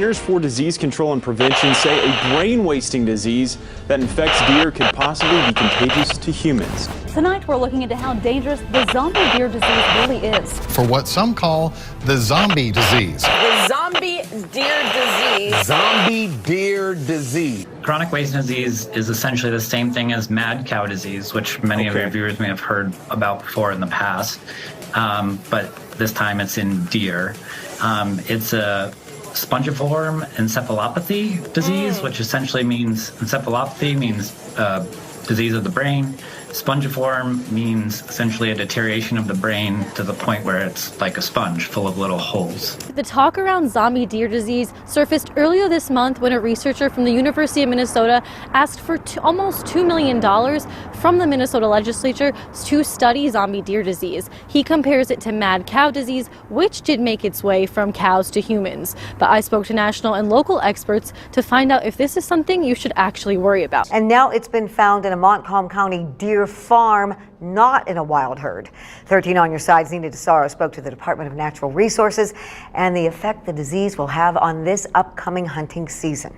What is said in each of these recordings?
Centers for Disease Control and Prevention say a brain-wasting disease that infects deer could possibly be contagious to humans. Tonight, we're looking into how dangerous the zombie deer disease really is. For what some call the zombie disease. The zombie deer disease. Zombie deer disease. Chronic wasting disease is essentially the same thing as mad cow disease, which many of your viewers may have heard about before in the past, but this time it's in deer. It's a spongiform encephalopathy disease, which essentially means encephalopathy means disease of the brain. Spongiform means essentially a deterioration of the brain to the point where it's like a sponge full of little holes. The talk around zombie deer disease surfaced earlier this month when a researcher from the University of Minnesota asked for almost $2 million from the Minnesota legislature to study zombie deer disease. He compares it to mad cow disease, which did make its way from cows to humans. But I spoke to national and local experts to find out if this is something you should actually worry about. And now it's been found in a Montcalm County deer farm, not in a wild herd. 13 on your side's Nina DeSaro spoke to the Department of Natural Resources and the effect the disease will have on this upcoming hunting season.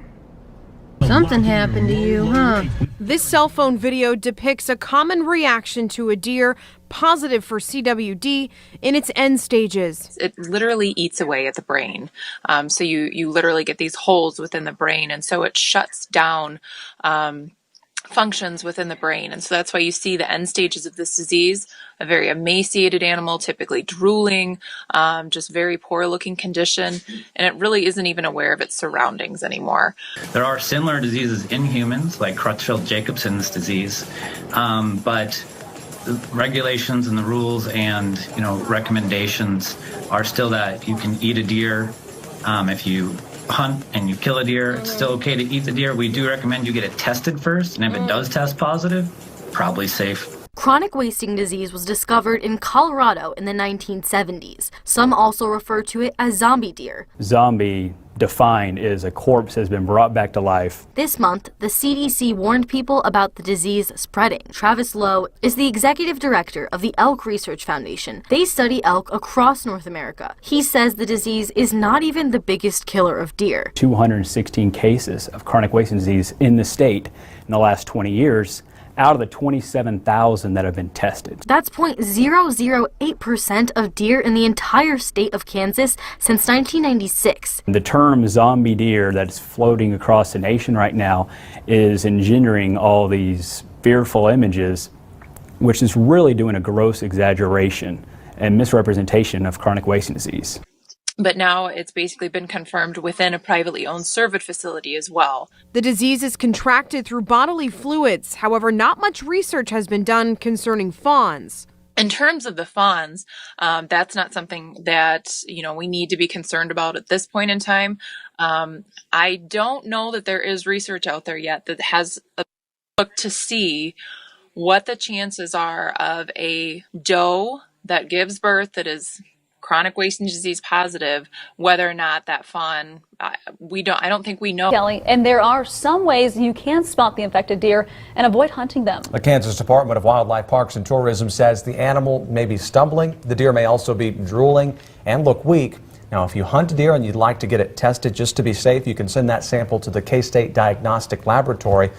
Something happened to you, huh? This cell phone video depicts a common reaction to a deer positive for CWD in its end stages. It literally eats away at the brain. So you literally get these holes within the brain, and so it shuts down functions within the brain. And so that's why you see the end stages of this disease, a very emaciated animal, typically drooling, just very poor looking condition, and it really isn't even aware of its surroundings anymore. There are similar diseases in humans, like Crutchfield-Jacobson's disease, but the regulations and the rules and recommendations are still that you can eat a deer if you hunt and you kill a deer. It's still okay to eat the deer. We do recommend you get it tested first, and if it does test positive, probably safe. Chronic wasting disease was discovered in Colorado in the 1970s. Some also refer to it as zombie deer. Zombie defined is a corpse has been brought back to life. This month, the CDC warned people about the disease spreading. Travis Lowe is the executive director of the Elk Research Foundation. They study elk across North America. He says the disease is not even the biggest killer of deer. 216 cases of chronic wasting disease in the state in the last 20 years. Out of the 27,000 that have been tested. That's 0.008% of deer in the entire state of Kansas since 1996. The term zombie deer that's floating across the nation right now is engendering all these fearful images, which is really doing a gross exaggeration and misrepresentation of chronic wasting disease. But now it's basically been confirmed within a privately owned cervid facility as well. The disease is contracted through bodily fluids. However, not much research has been done concerning fawns. In terms of the fawns, that's not something that, we need to be concerned about at this point in time. I don't know that there is research out there yet that has looked to see what the chances are of a doe that gives birth that is chronic wasting disease positive, whether or not that fawn, I don't think we know. Kelly, and there are some ways you can spot the infected deer and avoid hunting them. The Kansas Department of Wildlife, Parks and Tourism says the animal may be stumbling. The deer may also be drooling and look weak. Now, if you hunt a deer and you'd like to get it tested just to be safe, you can send that sample to the K-State Diagnostic Laboratory.